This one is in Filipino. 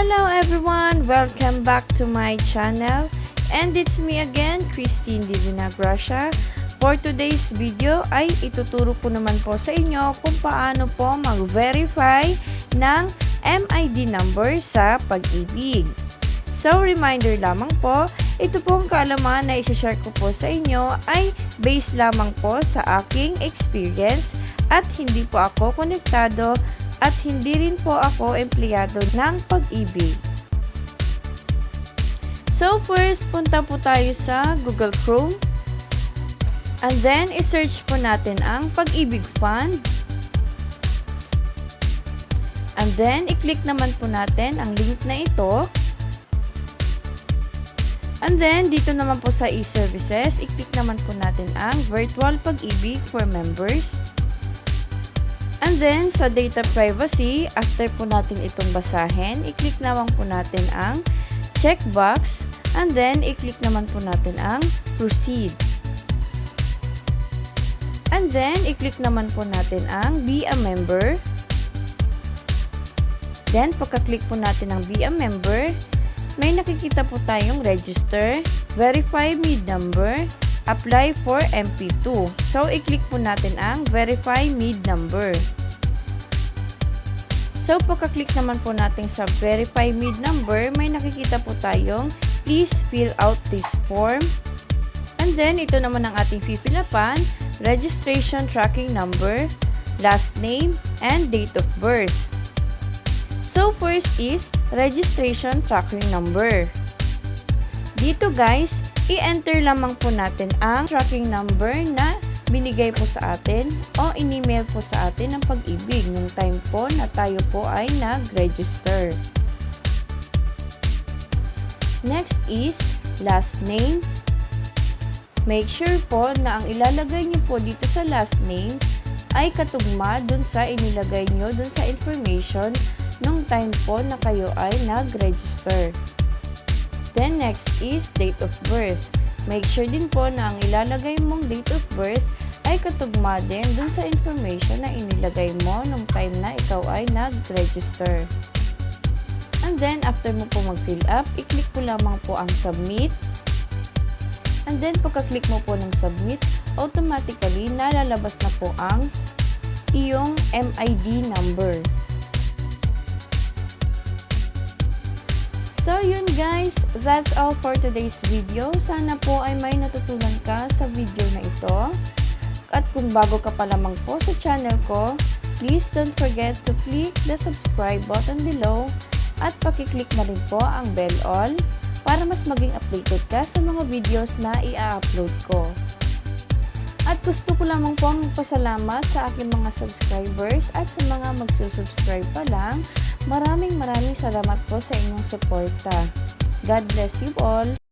Hello everyone! Welcome back to my channel. And it's me again, Christine Divina Gracia. For today's video ay ituturo ko naman po sa inyo kung paano po mag-verify ng MID number sa Pag-ibig. So, reminder lamang po, ito pong kaalaman na i-share ko po sa inyo ay based lamang po sa aking experience at hindi po ako konektado at hindi rin po ako empleyado ng Pag-ibig. So first, punta po tayo sa Google Chrome. And then, i-search po natin ang Pag-ibig Fund. And then, i-click naman po natin ang link na ito. And then, dito naman po sa e-services, i-click naman po natin ang Virtual Pag-ibig for Members. And then, sa data privacy, after po natin itong basahin, i-click naman po natin ang checkbox. And then, i-click naman po natin ang proceed. And then, i-click naman po natin ang be a member. Then, pagka-click po natin ang be a member, may nakikita po tayong register, verify MID number, apply for MP2. So, i-click po natin ang verify MID number. So, pagka-click naman po natin sa verify MID number, may nakikita po tayong please fill out this form. And then, ito naman ang ating pipilapan, registration tracking number, last name, and date of birth. So, first is registration tracking number. Dito guys, i-enter lamang po natin ang tracking number na binigay po sa atin o in-email po sa atin ng Pag-ibig nung time po na tayo po ay nag-register. Next is last name. Make sure po na ang ilalagay niyo po dito sa last name ay katugma dun sa inilagay niyo dun sa information nung time po na kayo ay nag-register. Then next is date of birth. Make sure din po na ang ilalagay mong date of birth ay katugma din dun sa information na inilagay mo nung time na ikaw ay nag-register. And then after mo po mag-fill up, i-click po lamang po ang submit. And then pagka-click mo po ng submit, automatically nalalabas na po ang iyong MID number. So yun guys, that's all for today's video. Sana po ay may natutunan ka sa video na ito. At kung bago ka pa lamang po sa channel ko, please don't forget to click the subscribe button below at pakiclick na rin po ang bell all para mas maging updated ka sa mga videos na i-upload ko. At gusto ko lamang po ang pasalamat sa aking mga subscribers at sa mga magsusubscribe pa lang. Maraming salamat po sa inyong suporta. God bless you all!